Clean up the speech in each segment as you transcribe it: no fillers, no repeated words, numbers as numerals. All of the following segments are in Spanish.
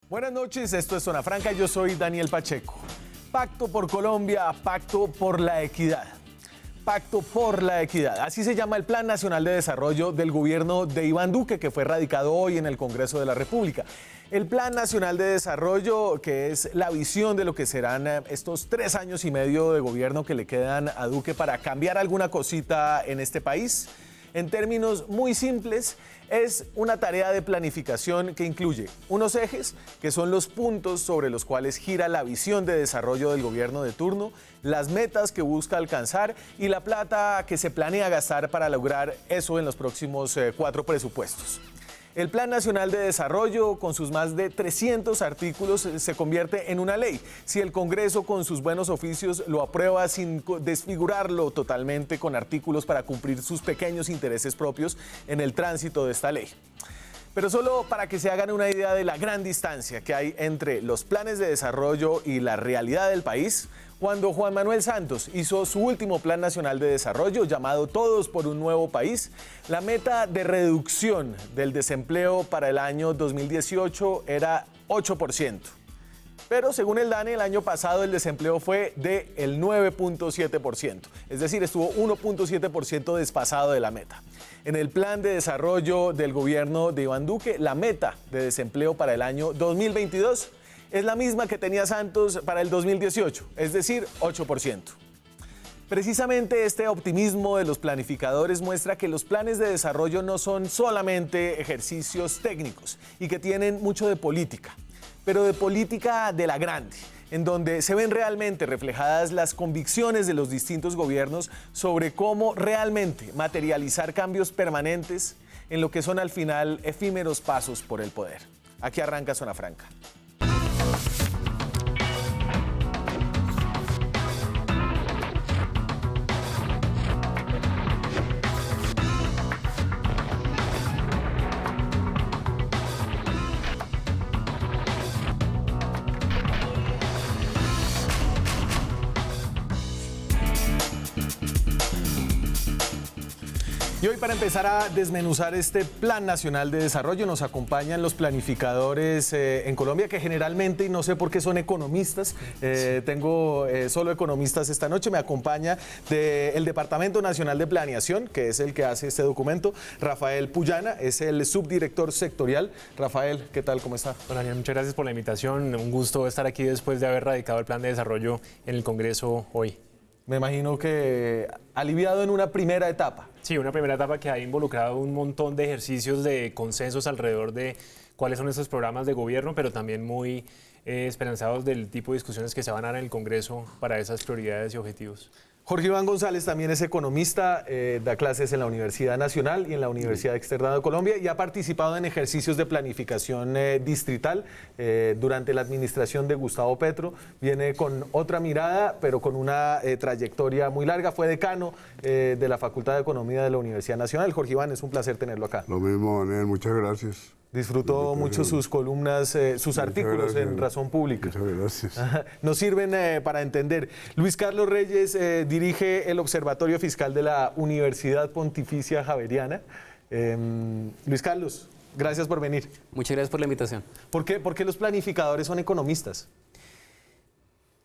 Buenas noches, esto es Zona Franca, yo soy Daniel Pacheco. Pacto por Colombia, pacto por la equidad. Pacto por la equidad, así se llama el Plan Nacional de Desarrollo del gobierno de Iván Duque, que fue radicado hoy en el Congreso de la República. El Plan Nacional de Desarrollo, que es la visión de lo que serán estos 3 años y medio de gobierno que le quedan a Duque para cambiar alguna cosita en este país. En términos muy simples, es una tarea de planificación que incluye unos ejes, que son los puntos sobre los cuales gira la visión de desarrollo del gobierno de turno, las metas que busca alcanzar y la plata que se planea gastar para lograr eso en los próximos 4 presupuestos. El Plan Nacional de Desarrollo, con sus más de 300 artículos, se convierte en una ley si el Congreso, con sus buenos oficios, lo aprueba sin desfigurarlo totalmente con artículos para cumplir sus pequeños intereses propios en el tránsito de esta ley. Pero solo para que se hagan una idea de la gran distancia que hay entre los planes de desarrollo y la realidad del país, cuando Juan Manuel Santos hizo su último Plan Nacional de Desarrollo, llamado Todos por un Nuevo País, la meta de reducción del desempleo para el año 2018 era 8%. Pero según el DANE, el año pasado el desempleo fue del 9.7%, es decir, estuvo 1.7% desfasado de la meta. En el plan de desarrollo del gobierno de Iván Duque, la meta de desempleo para el año 2022 es la misma que tenía Santos para el 2018, es decir, 8%. Precisamente este optimismo de los planificadores muestra que los planes de desarrollo no son solamente ejercicios técnicos y que tienen mucho de política, pero de política de la grande, en donde se ven realmente reflejadas las convicciones de los distintos gobiernos sobre cómo realmente materializar cambios permanentes en lo que son al final efímeros pasos por el poder. Aquí arranca Zona Franca. Y hoy, para empezar a desmenuzar este Plan Nacional de Desarrollo, nos acompañan los planificadores en Colombia, que generalmente, y no sé por qué, son economistas. Tengo solo economistas esta noche. Me acompaña del Departamento Nacional de Planeación, que es el que hace este documento, Rafael Puyana, es el subdirector sectorial. Rafael, ¿qué tal? ¿Cómo está? Hola, Daniel, muchas gracias por la invitación. Un gusto estar aquí después de haber radicado el Plan de Desarrollo en el Congreso hoy. Me imagino que aliviado en una primera etapa. Sí, una primera etapa que ha involucrado un montón de ejercicios de consensos alrededor de cuáles son esos programas de gobierno, pero también muy esperanzados del tipo de discusiones que se van a dar en el Congreso para esas prioridades y objetivos. Jorge Iván González también es economista, da clases en la Universidad Nacional y en la Universidad Externada de Colombia y ha participado en ejercicios de planificación distrital durante la administración de Gustavo Petro. Viene con otra mirada, pero con una trayectoria muy larga. Fue decano de la Facultad de Economía de la Universidad Nacional. Jorge Iván, es un placer tenerlo acá. Lo mismo, Daniel, muchas gracias. Disfruto mucho sus columnas, sus artículos en Razón Pública. Muchas gracias. Nos sirven para entender. Luis Carlos Reyes dirige el Observatorio Fiscal de la Universidad Pontificia Javeriana. Luis Carlos, gracias por venir. Muchas gracias por la invitación. ¿Por qué los planificadores son economistas?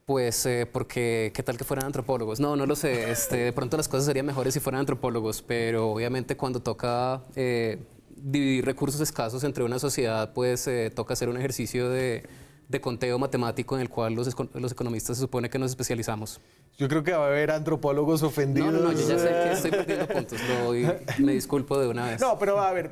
Pues porque qué tal que fueran antropólogos. No lo sé. De pronto las cosas serían mejores si fueran antropólogos, pero obviamente cuando toca dividir recursos escasos entre una sociedad, pues toca hacer un ejercicio de conteo matemático en el cual los economistas se supone que nos especializamos. Yo creo que va a haber antropólogos ofendidos. No, yo ya sé que estoy perdiendo puntos, me disculpo de una vez. No, pero a ver,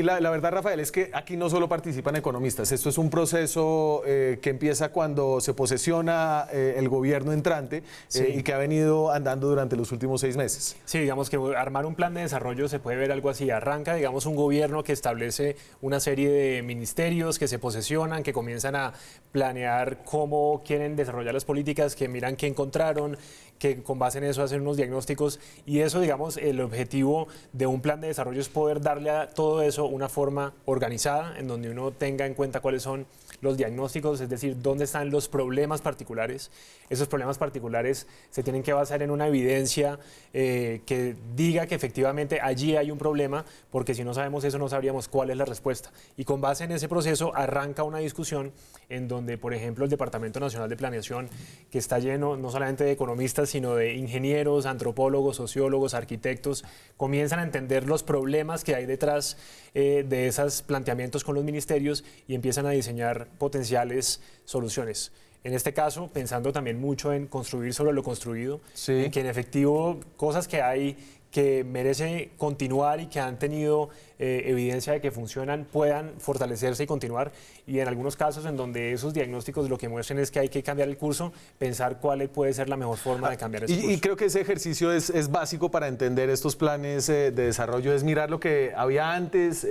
la verdad, Rafael, es que aquí no solo participan economistas. Esto es un proceso que empieza cuando se posesiona el gobierno entrante y que ha venido andando durante los últimos 6 meses. Sí, digamos que armar un plan de desarrollo se puede ver algo así. Arranca, digamos, un gobierno que establece una serie de ministerios que se posesionan, que comienzan a planear cómo quieren desarrollar las políticas, que miran qué encontraron, que con base en eso hacen unos diagnósticos, y eso, digamos, el objetivo de un plan de desarrollo es poder darle a todo eso una forma organizada, en donde uno tenga en cuenta cuáles son los diagnósticos, es decir, dónde están los problemas particulares. Esos problemas particulares se tienen que basar en una evidencia que diga que efectivamente allí hay un problema, porque si no sabemos eso no sabríamos cuál es la respuesta. Y con base en ese proceso arranca una discusión en donde, por ejemplo, el Departamento Nacional de Planeación, que está lleno no solamente de economistas, sino de ingenieros, antropólogos, sociólogos, arquitectos, comienzan a entender los problemas que hay detrás de esos planteamientos con los ministerios y empiezan a diseñar potenciales soluciones. En este caso, pensando también mucho en construir sobre lo construido, en que en efectivo cosas que hay que merecen continuar y que han tenido evidencia de que funcionan puedan fortalecerse y continuar, y en algunos casos en donde esos diagnósticos lo que muestran es que hay que cambiar el curso, pensar cuál puede ser la mejor forma de cambiar ese curso. Y creo que ese ejercicio es básico para entender estos planes de desarrollo, es mirar lo que había antes,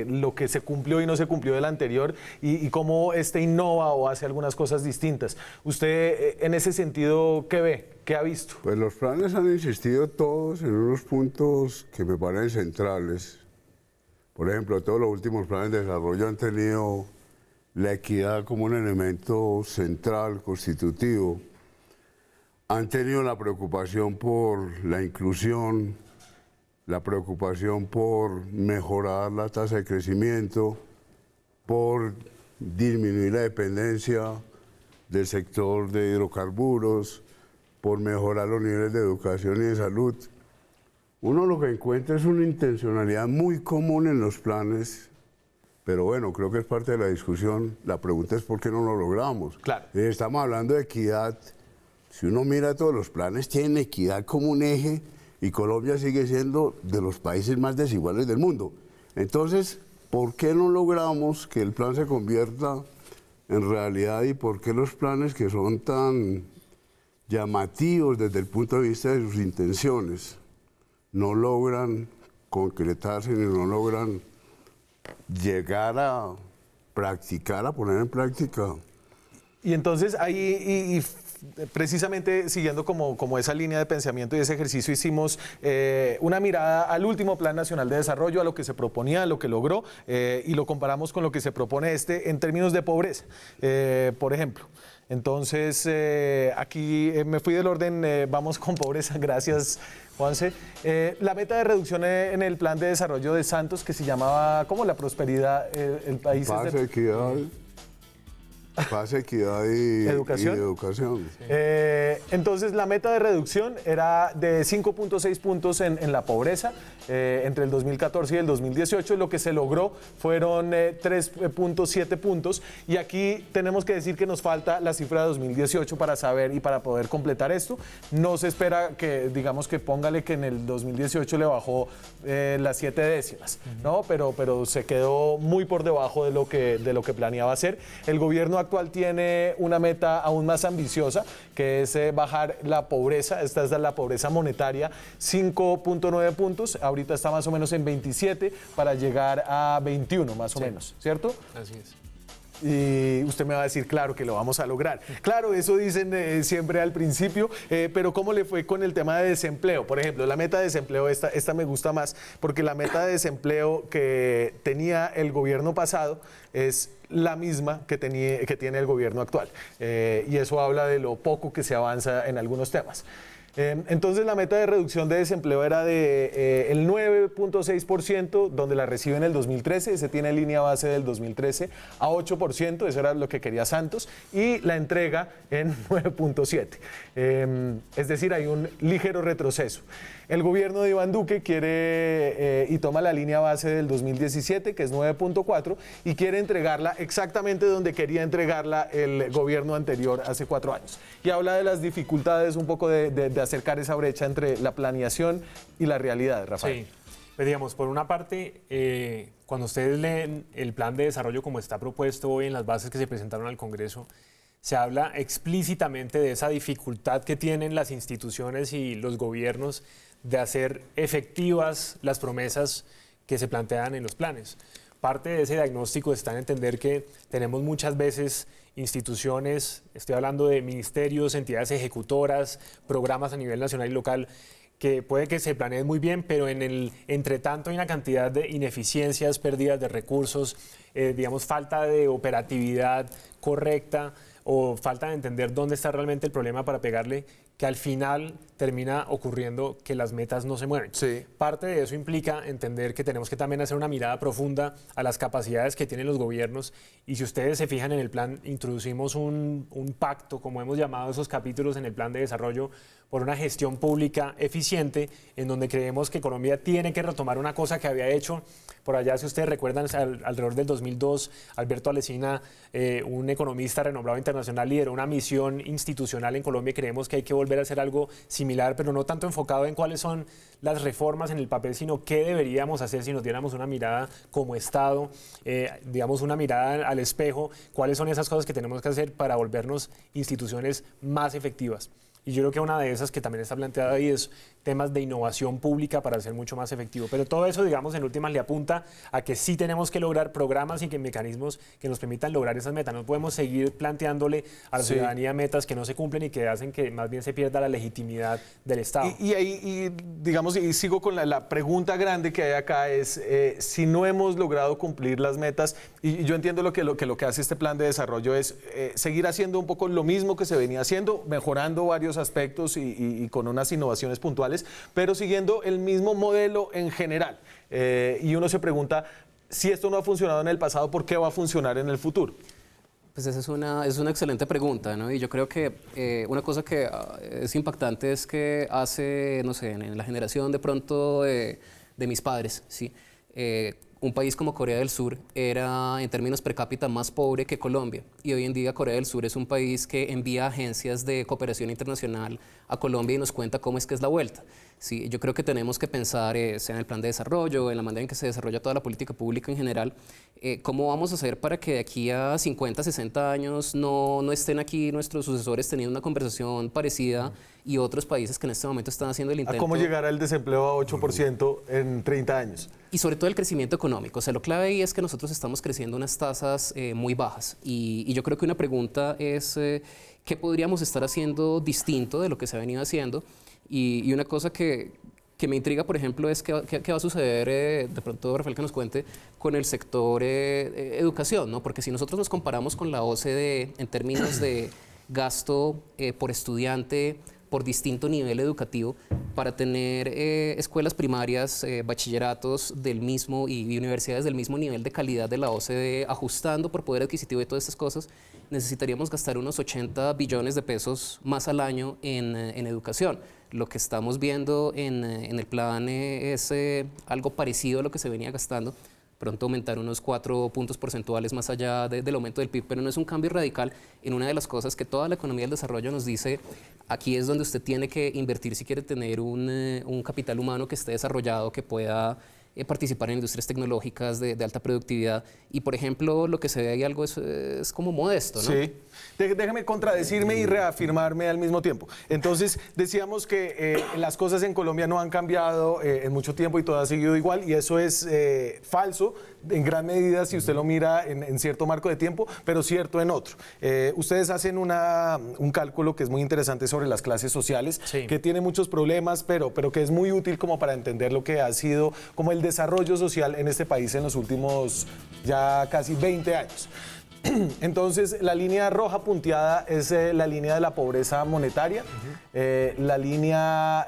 lo que se cumplió y no se cumplió del anterior, y cómo innova o hace algunas cosas distintas. Usted, en ese sentido, ¿qué ve? ¿Qué ha visto? Pues los planes han insistido todos en unos puntos que me parecen centrales. Por ejemplo, todos los últimos planes de desarrollo han tenido la equidad como un elemento central, constitutivo. Han tenido la preocupación por la inclusión, la preocupación por mejorar la tasa de crecimiento, por disminuir la dependencia del sector de hidrocarburos, por mejorar los niveles de educación y de salud. Uno lo que encuentra es una intencionalidad muy común en los planes, pero bueno, creo que es parte de la discusión. La pregunta es por qué no lo logramos. Claro. Estamos hablando de equidad. Si uno mira todos los planes, tienen equidad como un eje y Colombia sigue siendo de los países más desiguales del mundo. Entonces, ¿por qué no logramos que el plan se convierta en realidad y por qué los planes que son tan llamativos desde el punto de vista de sus intenciones no logran concretarse ni no logran llegar a practicar, a poner en práctica? Y entonces ahí, precisamente siguiendo como esa línea de pensamiento y ese ejercicio, hicimos una mirada al último Plan Nacional de Desarrollo, a lo que se proponía, a lo que logró, y lo comparamos con lo que se propone en términos de pobreza, por ejemplo. Entonces, aquí me fui del orden, vamos con pobreza, gracias Juanse. La meta de reducción en el plan de desarrollo de Santos, que se llamaba, ¿cómo? La prosperidad, el país... Paz, equidad... Paz, equidad y educación. Sí. Entonces, la meta de reducción era de 5.6 puntos en la pobreza entre el 2014 y el 2018. Lo que se logró fueron 3.7 puntos. Y aquí tenemos que decir que nos falta la cifra de 2018 para saber y para poder completar esto. No se espera que, digamos que póngale que en el 2018 le bajó las 7 décimas, ¿no? Pero se quedó muy por debajo de lo que planeaba hacer. El gobierno actual tiene una meta aún más ambiciosa, que es bajar la pobreza. Esta es la pobreza monetaria, 5.9 puntos. Ahorita está más o menos en 27 para llegar a 21 más o menos, ¿cierto? Así es. Y usted me va a decir, claro que lo vamos a lograr. Claro, eso dicen siempre al principio, pero ¿cómo le fue con el tema de desempleo? Por ejemplo, la meta de desempleo, esta me gusta más, porque la meta de desempleo que tenía el gobierno pasado es la misma que tiene el gobierno actual. Y eso habla de lo poco que se avanza en algunos temas. Entonces la meta de reducción de desempleo era de el 9.6%, donde la recibe en el 2013, se tiene línea base del 2013 a 8%, eso era lo que quería Santos, y la entrega en 9.7%. Es decir, hay un ligero retroceso. El gobierno de Iván Duque quiere y toma la línea base del 2017, que es 9.4, y quiere entregarla exactamente donde quería entregarla el gobierno anterior hace 4 años. Y habla de las dificultades un poco de acercar esa brecha entre la planeación y la realidad, Rafael. Sí, pues digamos, por una parte, cuando ustedes leen el plan de desarrollo como está propuesto hoy en las bases que se presentaron al Congreso, se habla explícitamente de esa dificultad que tienen las instituciones y los gobiernos de hacer efectivas las promesas que se plantean en los planes. parte de ese diagnóstico está en entender que tenemos muchas veces instituciones, estoy hablando de ministerios, entidades ejecutoras, programas a nivel nacional y local, que puede que se planeen muy bien, pero en el entretanto hay una cantidad de ineficiencias, pérdidas de recursos, digamos, falta de operatividad correcta o falta de entender dónde está realmente el problema para pegarle, que al final termina ocurriendo que las metas no se mueven. Sí. Parte de eso implica entender que tenemos que también hacer una mirada profunda a las capacidades que tienen los gobiernos, y si ustedes se fijan en el plan, introducimos un pacto, como hemos llamado esos capítulos en el plan de desarrollo, por una gestión pública eficiente, en donde creemos que Colombia tiene que retomar una cosa que había hecho por allá, si ustedes recuerdan, alrededor del 2002, Alberto Alesina, un economista renombrado internacional, lideró una misión institucional en Colombia, y creemos que hay que volver a hacer algo similar, pero no tanto enfocado en cuáles son las reformas en el papel, sino qué deberíamos hacer si nos diéramos una mirada como Estado, digamos una mirada al espejo, cuáles son esas cosas que tenemos que hacer para volvernos instituciones más efectivas. Y yo creo que una de esas que también está planteada ahí es temas de innovación pública para ser mucho más efectivo. Pero todo eso, digamos, en últimas le apunta a que sí tenemos que lograr programas y que mecanismos que nos permitan lograr esas metas. No podemos seguir planteándole a la ciudadanía metas que no se cumplen y que hacen que más bien se pierda la legitimidad del Estado. Digamos, y sigo con la pregunta grande que hay acá, es si no hemos logrado cumplir las metas, y yo entiendo lo que hace este plan de desarrollo es seguir haciendo un poco lo mismo que se venía haciendo, mejorando varios aspectos y con unas innovaciones puntuales, pero siguiendo el mismo modelo en general. Y uno se pregunta, si esto no ha funcionado en el pasado, ¿por qué va a funcionar en el futuro? Pues esa es una excelente pregunta, ¿no? Y yo creo que una cosa que es impactante es que hace, no sé, en la generación de pronto de mis padres, ¿sí? Un país como Corea del Sur era en términos per cápita más pobre que Colombia, y hoy en día Corea del Sur es un país que envía agencias de cooperación internacional a Colombia y nos cuenta cómo es que es la vuelta. Sí, yo creo que tenemos que pensar, sea en el plan de desarrollo, en la manera en que se desarrolla toda la política pública en general, cómo vamos a hacer para que de aquí a 50, 60 años no estén aquí nuestros sucesores teniendo una conversación parecida y otros países que en este momento están haciendo el intento. ¿A cómo llegar al desempleo a 8% en 30 años? Y sobre todo el crecimiento económico. O sea, lo clave ahí es que nosotros estamos creciendo unas tasas muy bajas. Y yo creo que una pregunta es qué podríamos estar haciendo distinto de lo que se ha venido haciendo. Y una cosa que me intriga, por ejemplo, es qué va a suceder, de pronto Rafael que nos cuente, con el sector educación, ¿no? Porque si nosotros nos comparamos con la OCDE en términos de gasto por estudiante, por distinto nivel educativo, para tener escuelas primarias, bachilleratos del mismo y universidades del mismo nivel de calidad de la OCDE, ajustando por poder adquisitivo y todas estas cosas, necesitaríamos gastar unos 80 billones de pesos más al año en educación. Lo que estamos viendo en el plan es algo parecido a lo que se venía gastando, pronto aumentar unos 4 puntos porcentuales más allá del aumento del PIB, pero no es un cambio radical en una de las cosas que toda la economía del desarrollo nos dice, aquí es donde usted tiene que invertir si quiere tener un capital humano que esté desarrollado, que pueda participar en industrias tecnológicas de alta productividad. Y, por ejemplo, lo que se ve ahí algo es como modesto, ¿no? Sí. Déjeme contradecirme y reafirmarme al mismo tiempo. Entonces, decíamos que las cosas en Colombia no han cambiado en mucho tiempo y todo ha seguido igual, y eso es falso en gran medida si usted lo mira en cierto marco de tiempo, pero cierto en otro. Ustedes hacen un cálculo que es muy interesante sobre las clases sociales, sí, que tiene muchos problemas, pero que es muy útil como para entender lo que ha sido como el desarrollo social en este país en los últimos ya casi 20 años. Entonces, la línea roja punteada es la línea de la pobreza monetaria. La línea,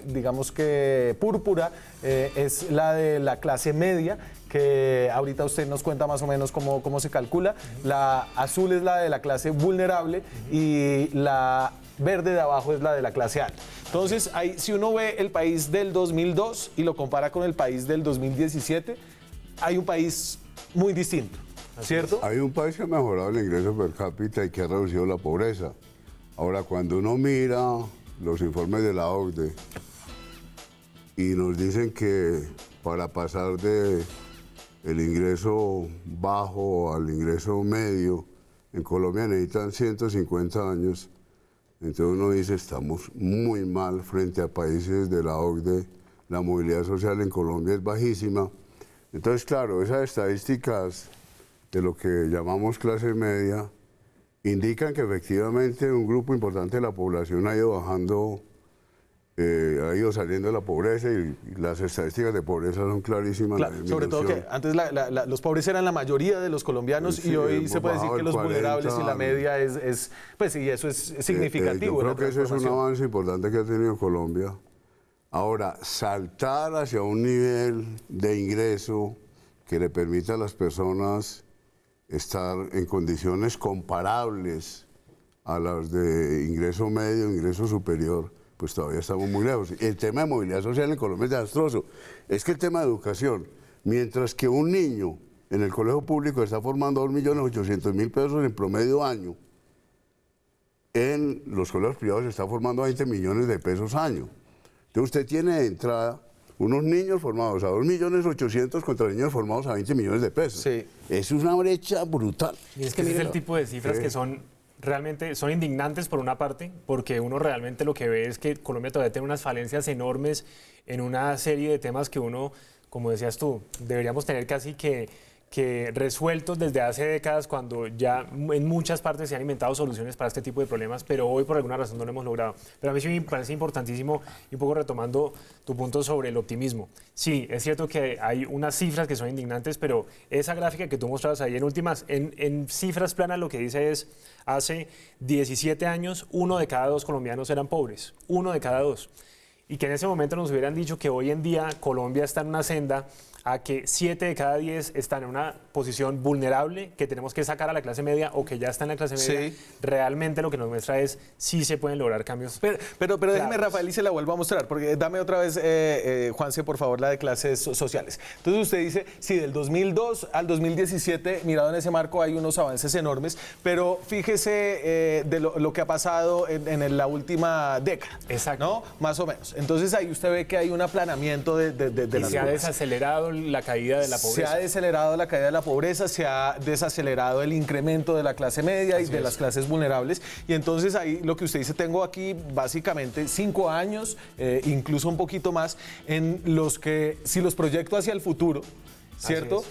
digamos que púrpura, es la de la clase media, que ahorita usted nos cuenta más o menos cómo se calcula. La azul es la de la clase vulnerable y la verde de abajo es la de la clase alta. Entonces, ahí, si uno ve el país del 2002 y lo compara con el país del 2017, hay un país muy distinto, ¿cierto? Hay un país que ha mejorado el ingreso per cápita y que ha reducido la pobreza. Ahora, cuando uno mira los informes de la OCDE y nos dicen que para pasar de el ingreso bajo al ingreso medio, en Colombia necesitan 150 años, entonces uno dice, estamos muy mal frente a países de la OCDE, la movilidad social en Colombia es bajísima, Entonces, claro, esas estadísticas de lo que llamamos clase media indican que efectivamente un grupo importante de la población ha ido bajando, ha ido saliendo de la pobreza y las estadísticas de pobreza son clarísimas. Claro, sobre todo que antes los pobres eran la mayoría de los colombianos Sí, y hoy se puede decir que los 40, vulnerables y la media pues sí, eso es significativo. Yo la creo que ese es un transformación. avance importante que ha tenido Colombia. Ahora, saltar hacia un nivel de ingreso que le permita a las personas estar en condiciones comparables a las de ingreso medio, ingreso superior, pues todavía estamos muy lejos. El tema de movilidad social en Colombia es desastroso. Es que el tema de educación, mientras que un niño en el colegio público está formando 2.800.000 pesos en promedio año, en los colegios privados se está formando 20 millones de pesos año. Entonces usted tiene de entrada unos niños formados a 2.800.000 contra niños formados a 20 millones de pesos. Sí. Es una brecha brutal. Y es que ese es el tipo de cifras que son realmente son indignantes por una parte, porque uno realmente lo que ve es que Colombia todavía tiene unas falencias enormes en una serie de temas que uno, como decías tú, deberíamos tener casi que resueltos desde hace décadas, cuando ya en muchas partes se han inventado soluciones para este tipo de problemas, pero hoy por alguna razón no lo hemos logrado. Pero a mí sí me parece importantísimo, y un poco retomando tu punto sobre el optimismo. Sí, es cierto que hay unas cifras que son indignantes, pero esa gráfica que tú mostrabas ahí en últimas, en cifras planas, lo que dice es, hace 17 años, 1 de cada 2 colombianos eran pobres, 1 de cada 2. Y que en ese momento nos hubieran dicho que hoy en día Colombia está en una senda a que 7 de cada 10 están en una posición vulnerable, que tenemos que sacar a la clase media o que ya está en la clase media, Sí. realmente lo que nos muestra es si se pueden lograr cambios. Pero déjeme, Rafael, y se la vuelvo a mostrar, porque dame otra vez, Juanse, por favor, la de clases sociales. Entonces usted dice, sí, del 2002 al 2017, mirado en ese marco, hay unos avances enormes, pero fíjese de lo que ha pasado en la última década. Exacto. ¿No? Más o menos. Entonces ahí usted ve que hay un aplanamiento de Y las se ha curvas. desacelerado la caída de la Se pobreza. ha desacelerado la caída de la pobreza, se ha desacelerado el incremento de la clase media y de las clases vulnerables. Y entonces ahí lo que usted dice, tengo aquí básicamente 5 años, incluso un poquito más, en los que si los proyecto hacia el futuro, ¿cierto?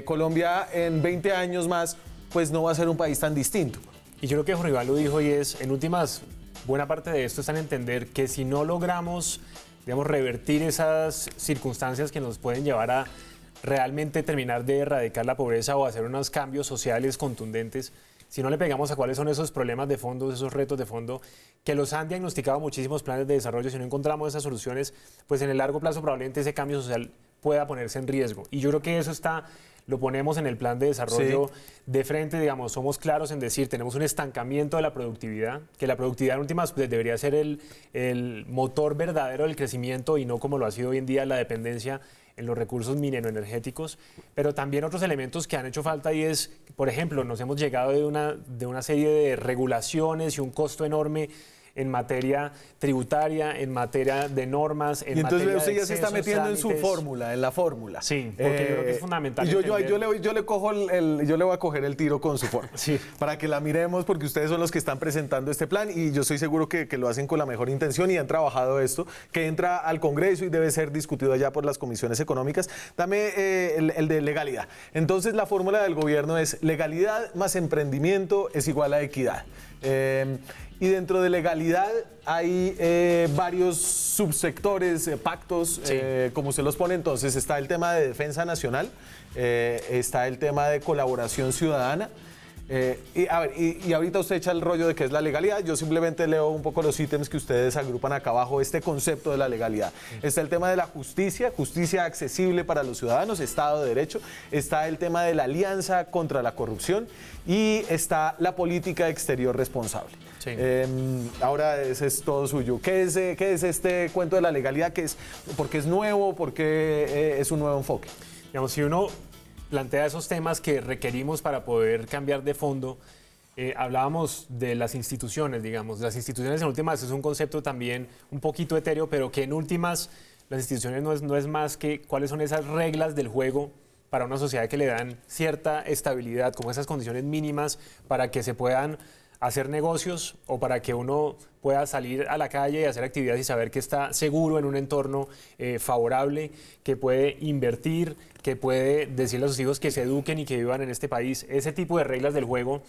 Colombia en 20 años más, pues no va a ser un país tan distinto. Y yo creo que Jorge Iván lo dijo, y es, en últimas, buena parte de esto está en entender que si no logramos, digamos, revertir esas circunstancias que nos pueden llevar a realmente terminar de erradicar la pobreza o hacer unos cambios sociales contundentes, si no le pegamos a cuáles son esos problemas de fondo, esos retos de fondo, que los han diagnosticado muchísimos planes de desarrollo, si no encontramos esas soluciones, pues en el largo plazo probablemente ese cambio social pueda ponerse en riesgo. Y yo creo que eso lo ponemos en el plan de desarrollo de frente, digamos, somos claros en decir, tenemos un estancamiento de la productividad, que la productividad en últimas pues, debería ser el motor verdadero del crecimiento y no como lo ha sido hoy en día la dependencia en los recursos minero-energéticos, pero también otros elementos que han hecho falta, y es, por ejemplo, nos hemos llegado de una serie de regulaciones y un costo enorme en materia tributaria, en materia de normas, en Y entonces materia usted de ya se está excesos, metiendo en su trámites. fórmula, en la fórmula. Sí, porque yo creo que es fundamental Y yo entender. yo le voy a coger el tiro con su fórmula. Sí. Para que la miremos, porque ustedes son los que están presentando este plan y yo estoy seguro que lo hacen con la mejor intención y han trabajado esto, que entra al Congreso y debe ser discutido allá por las comisiones económicas. Dame el de legalidad. Entonces la fórmula del gobierno es legalidad más emprendimiento es igual a equidad. Y dentro de legalidad hay varios subsectores, pactos, como usted los pone. Entonces está el tema de defensa nacional, está el tema de colaboración ciudadana. Y ahorita usted echa el rollo de qué es la legalidad. Yo simplemente leo un poco los ítems que ustedes agrupan acá abajo, este concepto de la legalidad. Está el tema de la justicia, justicia accesible para los ciudadanos, Estado de Derecho. Está el tema de la alianza contra la corrupción y está la política exterior responsable. Sí. Ahora ese es todo suyo. ¿Qué es este cuento de la legalidad? ¿Por qué es nuevo? ¿Por qué es un nuevo enfoque? Digamos, si uno plantea esos temas que requerimos para poder cambiar de fondo, hablábamos de las instituciones, digamos. Las instituciones en últimas es un concepto también un poquito etéreo, pero que en últimas las instituciones no es más que cuáles son esas reglas del juego para una sociedad que le dan cierta estabilidad, como esas condiciones mínimas para que se puedan hacer negocios o para que uno pueda salir a la calle y hacer actividades y saber que está seguro en un entorno favorable, que puede invertir, que puede decirle a sus hijos que se eduquen y que vivan en este país. Ese tipo de reglas del juego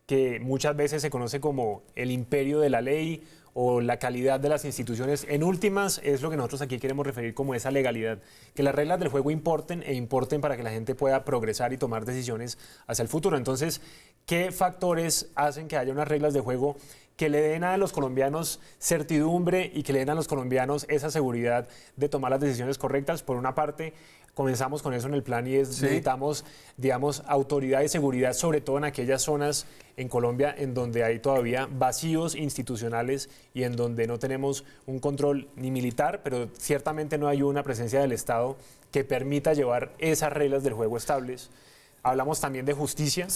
que muchas veces se conoce como el imperio de la ley o la calidad de las instituciones, en últimas es lo que nosotros aquí queremos referir como esa legalidad, que las reglas del juego importen e importen para que la gente pueda progresar y tomar decisiones hacia el futuro. Entonces, ¿qué factores hacen que haya unas reglas de juego que le den a los colombianos certidumbre y que le den a los colombianos esa seguridad de tomar las decisiones correctas? Por una parte, comenzamos con eso en el plan y necesitamos, digamos, autoridad y seguridad, sobre todo en aquellas zonas en Colombia en donde hay todavía vacíos institucionales y en donde no tenemos un control ni militar, pero ciertamente no hay una presencia del Estado que permita llevar esas reglas del juego estables. Hablamos también de justicia,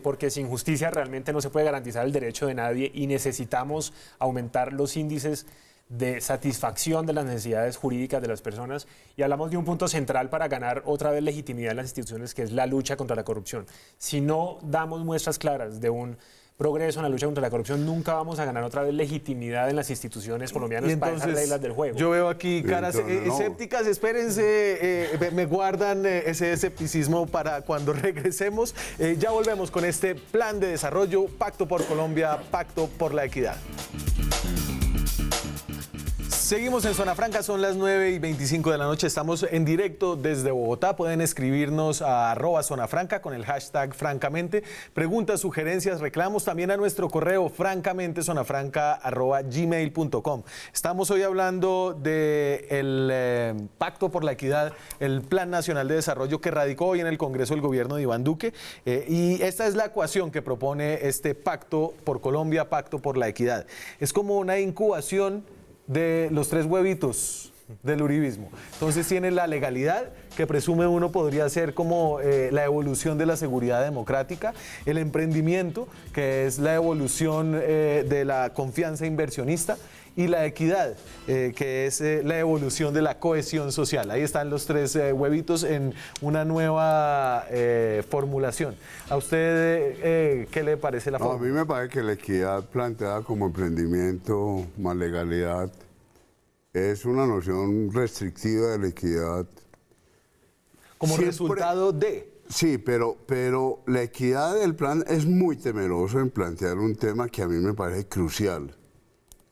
porque sin justicia realmente no se puede garantizar el derecho de nadie y necesitamos aumentar los índices de satisfacción de las necesidades jurídicas de las personas. Y hablamos de un punto central para ganar otra vez legitimidad en las instituciones, que es la lucha contra la corrupción. Si no damos muestras claras de un progreso en la lucha contra la corrupción, nunca vamos a ganar otra vez legitimidad en las instituciones colombianas para esas reglas del juego. Yo veo aquí caras escépticas, espérense, me guardan ese escepticismo para cuando regresemos. Ya volvemos con este plan de desarrollo, Pacto por Colombia, Pacto por la Equidad. Seguimos en Zona Franca, son las 9:25 de la noche, estamos en directo desde Bogotá. Pueden escribirnos a @zonafranca con el hashtag francamente, preguntas, sugerencias, reclamos, también a nuestro correo francamente@gmail.com. Estamos hoy hablando del Pacto por la Equidad, el Plan Nacional de Desarrollo que radicó hoy en el Congreso el gobierno de Iván Duque, y esta es la ecuación que propone este Pacto por Colombia, Pacto por la Equidad. Es como una incubación de los tres huevitos del uribismo. Entonces tiene la legalidad, que presume uno podría ser como la evolución de la seguridad democrática, el emprendimiento, que es la evolución de la confianza inversionista, y la equidad, que es la evolución de la cohesión social. Ahí están los tres huevitos en una nueva formulación. ¿A usted qué le parece la fórmula? A mí me parece que la equidad planteada como emprendimiento más legalidad es una noción restrictiva de la equidad. Como resultado de... Sí, pero la equidad del plan es muy temeroso en plantear un tema que a mí me parece crucial,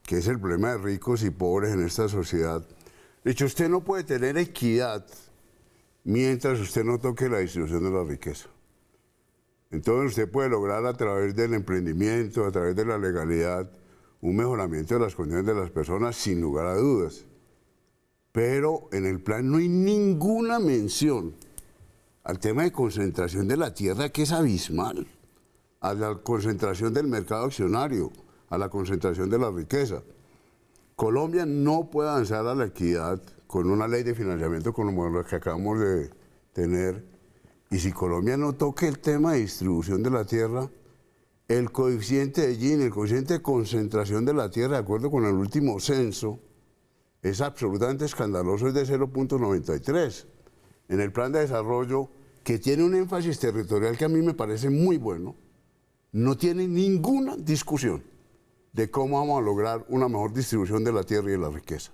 que es el problema de ricos y pobres en esta sociedad. De hecho, usted no puede tener equidad mientras usted no toque la distribución de la riqueza. Entonces usted puede lograr a través del emprendimiento, a través de la legalidad, un mejoramiento de las condiciones de las personas sin lugar a dudas. Pero en el plan no hay ninguna mención al tema de concentración de la tierra, que es abismal, a la concentración del mercado accionario, a la concentración de la riqueza. Colombia no puede avanzar a la equidad con una ley de financiamiento como la que acabamos de tener. Y si Colombia no toque el tema de distribución de la tierra, el coeficiente de Gini, el coeficiente de concentración de la tierra, de acuerdo con el último censo, es absolutamente escandaloso, es de 0.93. En el plan de desarrollo, que tiene un énfasis territorial que a mí me parece muy bueno, no tiene ninguna discusión de cómo vamos a lograr una mejor distribución de la tierra y de la riqueza.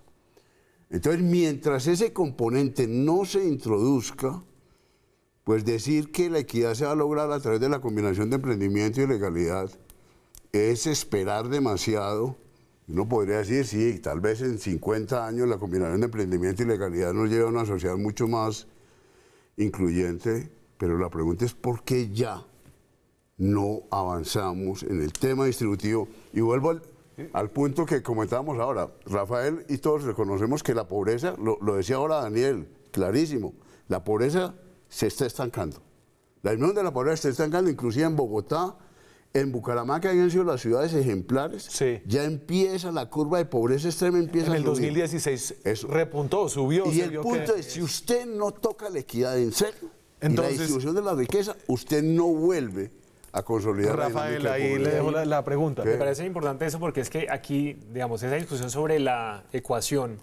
Entonces, mientras ese componente no se introduzca, pues decir que la equidad se va a lograr a través de la combinación de emprendimiento y legalidad es esperar demasiado. Uno podría decir, sí, tal vez en 50 años la combinación de emprendimiento y legalidad nos lleva a una sociedad mucho más incluyente, pero la pregunta es ¿por qué ya no avanzamos en el tema distributivo? Y vuelvo al punto que comentábamos ahora. Rafael y todos reconocemos que la pobreza, lo decía ahora Daniel, clarísimo, la pobreza se está estancando. La disminución de la pobreza se está estancando, inclusive en Bogotá, en Bucaramanga, que habían sido las ciudades ejemplares, sí, ya empieza la curva de pobreza extrema, empieza en el a subir. 2016 repuntó, subió. Y el punto es, si usted no toca la equidad en serio, entonces, y la distribución de la riqueza, usted no vuelve a consolidar. Rafael, ahí le dejo la pregunta. Me parece importante eso porque es que aquí, digamos, esa discusión sobre la ecuación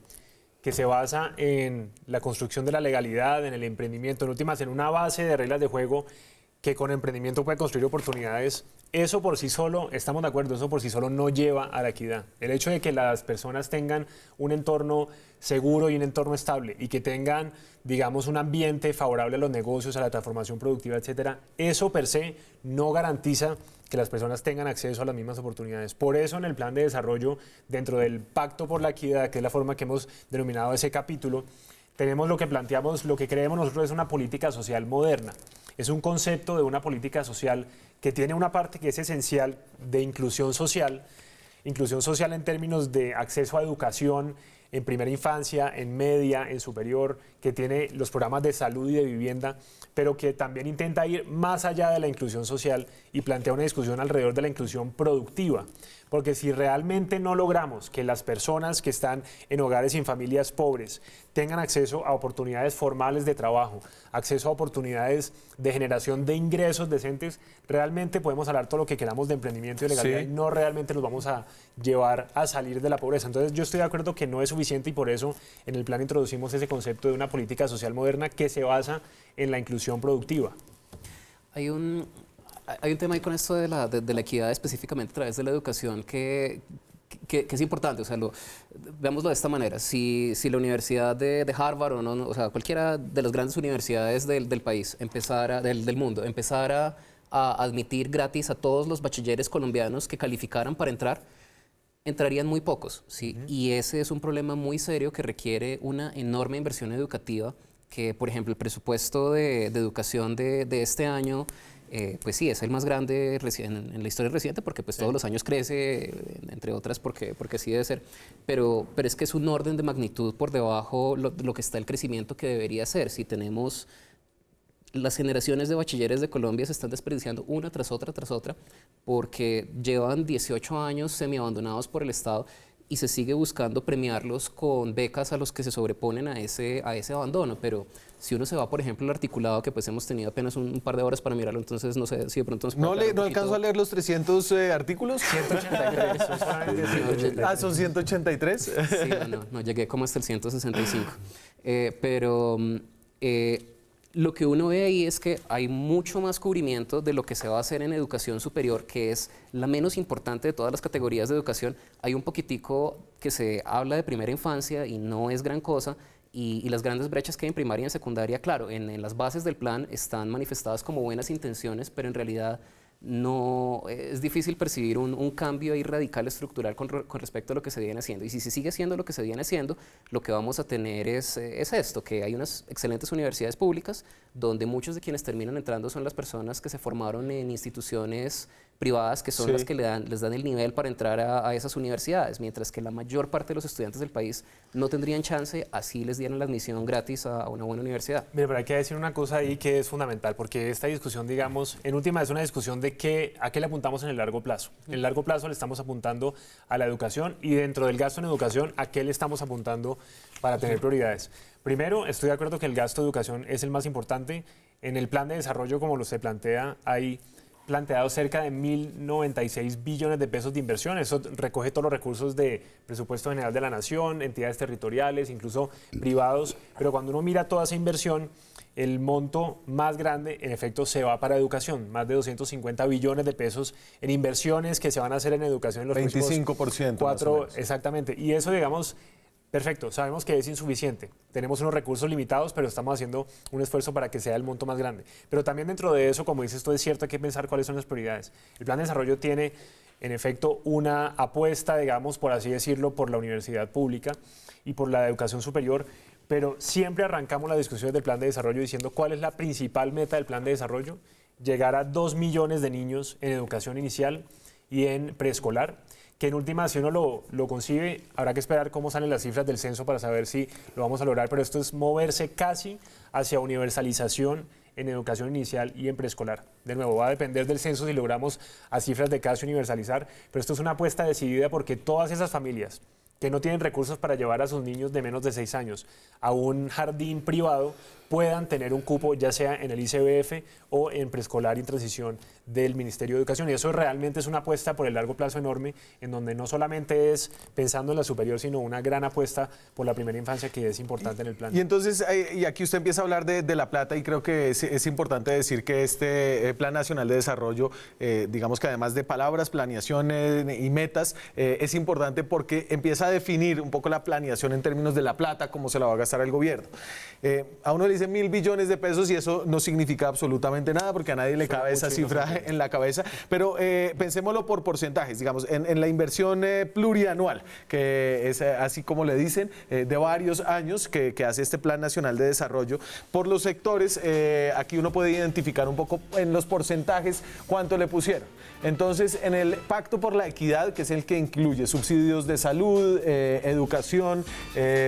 que se basa en la construcción de la legalidad, en el emprendimiento, en últimas, en una base de reglas de juego que con emprendimiento puede construir oportunidades, eso por sí solo, estamos de acuerdo, eso por sí solo no lleva a la equidad. El hecho de que las personas tengan un entorno seguro y un entorno estable y que tengan, digamos, un ambiente favorable a los negocios, a la transformación productiva, etcétera, eso per se no garantiza que las personas tengan acceso a las mismas oportunidades. Por eso en el plan de desarrollo, dentro del Pacto por la Equidad, que es la forma que hemos denominado ese capítulo, tenemos lo que planteamos, lo que creemos nosotros es una política social moderna. Es un concepto de una política social que tiene una parte que es esencial de inclusión social en términos de acceso a educación en primera infancia, en media, en superior, que tiene los programas de salud y de vivienda, pero que también intenta ir más allá de la inclusión social y plantea una discusión alrededor de la inclusión productiva. Porque si realmente no logramos que las personas que están en hogares y en familias pobres tengan acceso a oportunidades formales de trabajo, acceso a oportunidades de generación de ingresos decentes, realmente podemos hablar todo lo que queramos de emprendimiento y legalidad y no realmente los vamos a llevar a salir de la pobreza. Entonces yo estoy de acuerdo que no es suficiente y por eso en el plan introducimos ese concepto de una política social moderna que se basa en la inclusión productiva. Hay un tema ahí con esto de la equidad específicamente a través de la educación que es importante. O sea, veámoslo de esta manera. Si la Universidad de Harvard o sea, cualquiera de las grandes universidades del país, del mundo, empezara a admitir gratis a todos los bachilleres colombianos que calificaran para entrar, entrarían muy pocos, ¿sí? Y ese es un problema muy serio que requiere una enorme inversión educativa, que, por ejemplo, el presupuesto de educación de este año, pues sí, es el más grande en la historia reciente, porque pues todos los años crece, entre otras porque sí debe ser, pero es que es un orden de magnitud por debajo lo que está el crecimiento que debería ser. Si tenemos las generaciones de bachilleres de Colombia se están desperdiciando una tras otra, porque llevan 18 años semiabandonados por el Estado y se sigue buscando premiarlos con becas a los que se sobreponen a ese abandono. Pero si uno se va, por ejemplo, al articulado, que pues hemos tenido apenas un par de horas para mirarlo, entonces no sé si de pronto nos puede ¿No alcanzo a leer los 300 artículos? 183. ¿Son 183? Sí, no, llegué como hasta el 165. Lo que uno ve ahí es que hay mucho más cubrimiento de lo que se va a hacer en educación superior, que es la menos importante de todas las categorías de educación. Hay un poquitico que se habla de primera infancia y no es gran cosa, y las grandes brechas que hay en primaria y en secundaria, claro, en las bases del plan están manifestadas como buenas intenciones, pero en realidad no es difícil percibir un cambio ahí radical estructural con respecto a lo que se viene haciendo. Y si se sigue haciendo lo que se viene haciendo, lo que vamos a tener es esto, que hay unas excelentes universidades públicas donde muchos de quienes terminan entrando son las personas que se formaron en instituciones privadas, que son las que les dan el nivel para entrar a esas universidades, mientras que la mayor parte de los estudiantes del país no tendrían chance, así les dieran la admisión gratis a una buena universidad. Mira, pero hay que decir una cosa ahí que es fundamental, porque esta discusión, digamos, en última es una discusión de a qué le apuntamos en el largo plazo. En el largo plazo le estamos apuntando a la educación y dentro del gasto en educación, ¿a qué le estamos apuntando para tener prioridades? Primero, estoy de acuerdo que el gasto de educación es el más importante. En el plan de desarrollo, como lo se plantea, hay planteado cerca de 1.096 billones de pesos de inversión. Eso recoge todos los recursos de presupuesto general de la nación, entidades territoriales, incluso privados. Pero cuando uno mira toda esa inversión, el monto más grande, en efecto, se va para educación. Más de 250 billones de pesos en inversiones que se van a hacer en educación en los 25%. próximos 4, exactamente. Y eso, digamos, perfecto, sabemos que es insuficiente. Tenemos unos recursos limitados, pero estamos haciendo un esfuerzo para que sea el monto más grande. Pero también dentro de eso, como dices tú, es cierto, hay que pensar cuáles son las prioridades. El plan de desarrollo tiene, en efecto, una apuesta, digamos, por así decirlo, por la universidad pública y por la educación superior, pero siempre arrancamos las discusiones del plan de desarrollo diciendo cuál es la principal meta del plan de desarrollo: llegar a 2 millones de niños en educación inicial y en preescolar, que en última, si uno lo concibe, habrá que esperar cómo salen las cifras del censo para saber si lo vamos a lograr, pero esto es moverse casi hacia universalización en educación inicial y en preescolar. De nuevo, va a depender del censo si logramos a cifras de casi universalizar, pero esto es una apuesta decidida porque todas esas familias que no tienen recursos para llevar a sus niños de menos de 6 años a un jardín privado puedan tener un cupo ya sea en el ICBF o en preescolar y en transición del Ministerio de Educación. Y eso realmente es una apuesta por el largo plazo enorme, en donde no solamente es pensando en la superior, sino una gran apuesta por la primera infancia que es importante en el plan. Y entonces, y aquí usted empieza a hablar de la plata y creo que es importante decir que este Plan Nacional de Desarrollo, digamos que además de palabras, planeaciones y metas, es importante porque empieza a definir un poco la planeación en términos de la plata, cómo se la va a gastar el gobierno. A uno le dicen 1.000 billones de pesos y eso no significa absolutamente nada porque a nadie le cabe esa cifra en la cabeza, pero pensémoslo por porcentajes, digamos, en la inversión plurianual, que es así como le dicen, de varios años que hace este Plan Nacional de Desarrollo, por los sectores, aquí uno puede identificar un poco en los porcentajes cuánto le pusieron. Entonces, en el Pacto por la Equidad, que es el que incluye subsidios de salud, educación,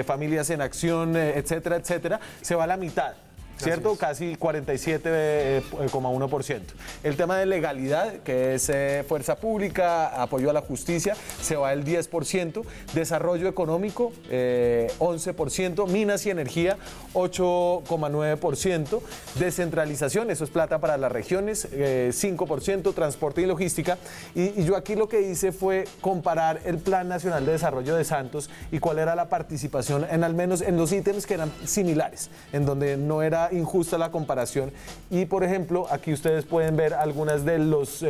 familias en acción, etcétera, etcétera, se va a la mitad. ¿Cierto? Casi 47,1%. El tema de legalidad, que es fuerza pública, apoyo a la justicia, se va el 10%. Desarrollo económico, 11%. Minas y energía, 8,9%. Descentralización, eso es plata para las regiones, 5%. Transporte y logística. Y yo aquí lo que hice fue comparar el Plan Nacional de Desarrollo de Santos y cuál era la participación en al menos en los ítems que eran similares, en donde no era injusta la comparación. Y por ejemplo, aquí ustedes pueden ver algunas de los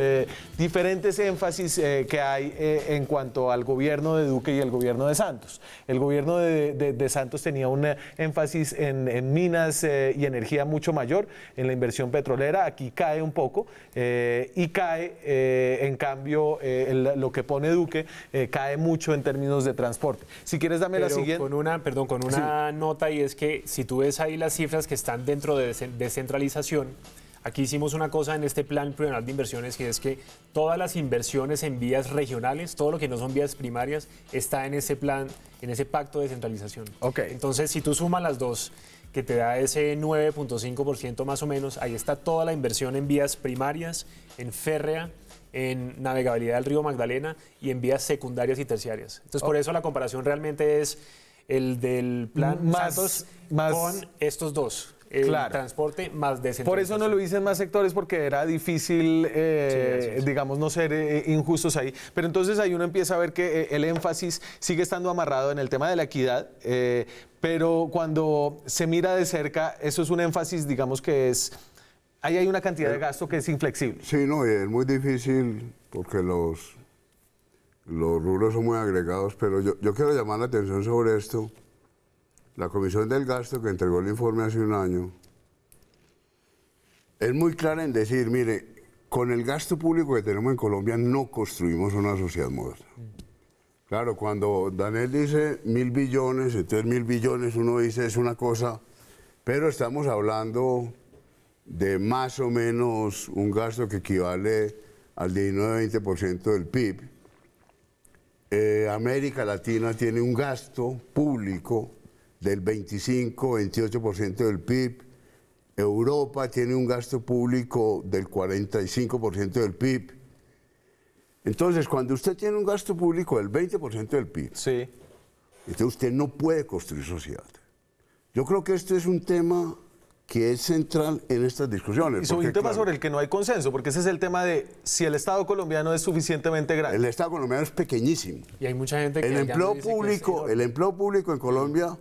diferentes énfasis que hay en cuanto al gobierno de Duque y el gobierno de Santos. El gobierno de Santos tenía un énfasis en minas y energía mucho mayor, en la inversión petrolera. Aquí cae un poco y cae, en cambio, lo que pone Duque cae mucho en términos de transporte. Si quieres, dame la siguiente. Con una nota, y es que si tú ves ahí las cifras que están dentro de descentralización, aquí hicimos una cosa en este plan plurianual de inversiones, que es que todas las inversiones en vías regionales, todo lo que no son vías primarias, está en ese plan, en ese pacto de descentralización. Okay. Entonces, si tú sumas las dos, que te da ese 9,5% más o menos, ahí está toda la inversión en vías primarias, en férrea, en navegabilidad del río Magdalena y en vías secundarias y terciarias. Entonces, por eso la comparación realmente es el del plan Santos con estos dos. El transporte más descentralización. Por eso no lo hice en más sectores, porque era difícil, digamos, no ser injustos ahí. Pero entonces ahí uno empieza a ver que el énfasis sigue estando amarrado en el tema de la equidad, pero cuando se mira de cerca, eso es un énfasis, digamos, que es... Ahí hay una cantidad de gasto que es inflexible. Sí, no, y es muy difícil porque los rubros son muy agregados, pero yo quiero llamar la atención sobre esto. La Comisión del Gasto, que entregó el informe hace un año, es muy clara en decir, mire, con el gasto público que tenemos en Colombia no construimos una sociedad moderna. Claro, cuando Daniel dice 1.000 billones, entonces 1.000 billones uno dice es una cosa, pero estamos hablando de más o menos un gasto que equivale al 19-20% del PIB. América Latina tiene un gasto público del 25-28% del PIB. Europa tiene un gasto público del 45% del PIB. Entonces, cuando usted tiene un gasto público del 20% del PIB, sí, entonces usted no puede construir sociedad. Yo creo que este es un tema que es central en estas discusiones. Y sobre un tema sobre el que no hay consenso, porque ese es el tema de si el Estado colombiano es suficientemente grande. El Estado colombiano es pequeñísimo. Y hay mucha gente que... El empleo público en Colombia,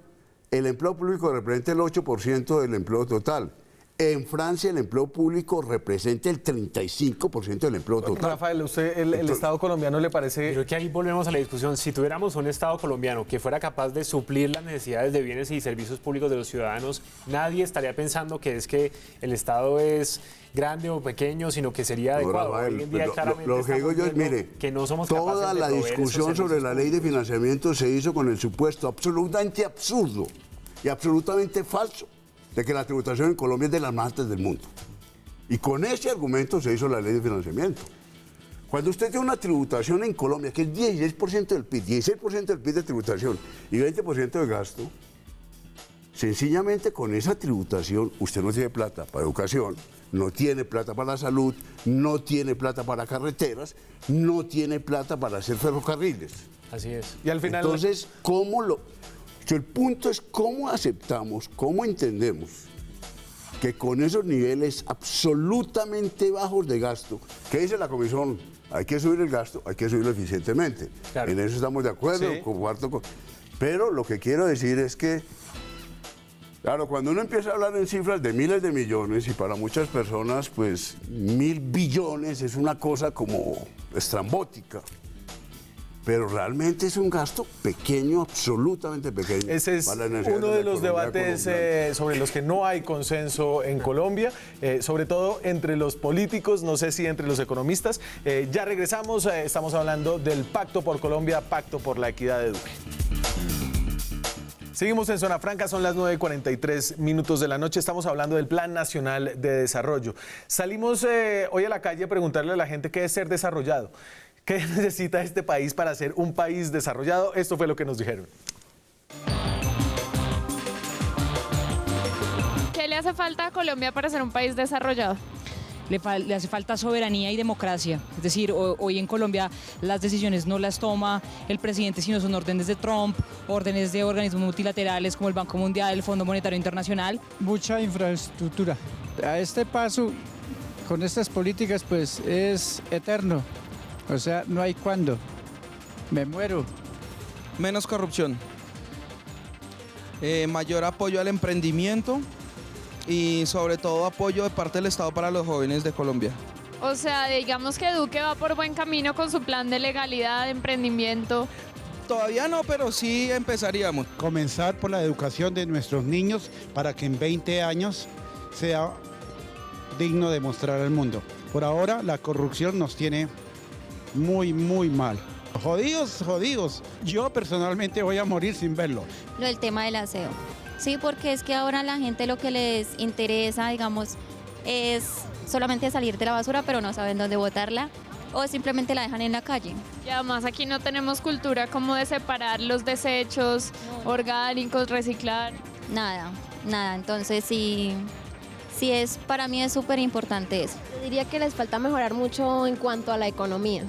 el empleo público representa el 8% del empleo total. En Francia el empleo público representa el 35% del empleo total. Rafael, ¿usted el Estado colombiano le parece...? Creo que ahí volvemos a la discusión. Si tuviéramos un Estado colombiano que fuera capaz de suplir las necesidades de bienes y servicios públicos de los ciudadanos, nadie estaría pensando que es que el Estado es grande o pequeño, sino que sería adecuado. Rafael, hoy en día claramente lo que digo yo es, mire, que no somos toda la discusión sobre la ley de financiamiento se hizo con el supuesto absolutamente absurdo y absolutamente falso de que la tributación en Colombia es de las más altas del mundo. Y con ese argumento se hizo la ley de financiamiento. Cuando usted tiene una tributación en Colombia que es 16% del PIB, 16% del PIB de tributación y 20% de gasto, sencillamente con esa tributación usted no tiene plata para educación, no tiene plata para la salud, no tiene plata para carreteras, no tiene plata para hacer ferrocarriles. Así es. Y al final... Entonces, el punto es cómo aceptamos, cómo entendemos que con esos niveles absolutamente bajos de gasto, ¿qué dice la Comisión? Hay que subir el gasto, hay que subirlo eficientemente. Claro. En eso estamos de acuerdo, Sí. comparto pero lo que quiero decir es que, claro, cuando uno empieza a hablar en cifras de miles de millones y para muchas personas, pues 1.000 billones es una cosa como estrambótica. Pero realmente es un gasto pequeño, absolutamente pequeño. Ese es para la necesidad uno de la los economía debates colombiana. sobre los que no hay consenso en Colombia, sobre todo entre los políticos, no sé si entre los economistas. Ya regresamos, estamos hablando del Pacto por Colombia, Pacto por la Equidad de Duque. Seguimos en Zona Franca, son las 9:43 de la noche, estamos hablando del Plan Nacional de Desarrollo. Salimos hoy a la calle a preguntarle a la gente qué es ser desarrollado. ¿Qué necesita este país para ser un país desarrollado? Esto fue lo que nos dijeron. ¿Qué le hace falta a Colombia para ser un país desarrollado? Le hace falta soberanía y democracia. Es decir, hoy en Colombia las decisiones no las toma el presidente, sino son órdenes de Trump, órdenes de organismos multilaterales como el Banco Mundial, el Fondo Monetario Internacional. Mucha infraestructura. A este paso, con estas políticas, pues es eterno. O sea, no hay cuándo. Me muero. Menos corrupción, mayor apoyo al emprendimiento y sobre todo apoyo de parte del Estado para los jóvenes de Colombia. O sea, digamos que Duque va por buen camino con su plan de legalidad, de emprendimiento. Todavía no, pero sí empezaríamos. Comenzar por la educación de nuestros niños para que en 20 años sea digno de mostrar al mundo. Por ahora, la corrupción nos tiene muy, muy mal. Jodidos, jodidos. Yo personalmente voy a morir sin verlo. Lo del tema del aseo. Sí, porque es que ahora la gente lo que les interesa, digamos, es solamente salir de la basura, pero no saben dónde botarla o simplemente la dejan en la calle. Y además aquí no tenemos cultura como de separar los desechos orgánicos, reciclar. Nada, nada. Entonces para mí es súper importante eso. Yo diría que les falta mejorar mucho en cuanto a la economía.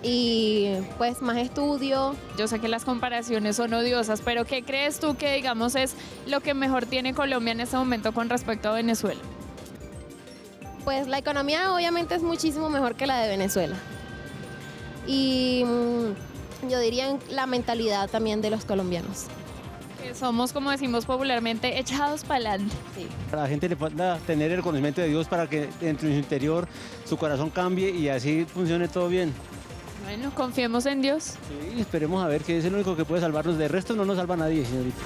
Y pues más estudio. Yo sé que las comparaciones son odiosas, pero ¿qué crees tú que, digamos, es lo que mejor tiene Colombia en este momento con respecto a Venezuela? Pues la economía obviamente es muchísimo mejor que la de Venezuela. Y yo diría la mentalidad también de los colombianos. Que somos, como decimos popularmente, echados para adelante. Sí. A la gente le falta tener el conocimiento de Dios para que dentro de su interior su corazón cambie y así funcione todo bien. Bueno, confiemos en Dios. Sí, esperemos a ver que es el único que puede salvarnos. De resto no nos salva nadie, señorita.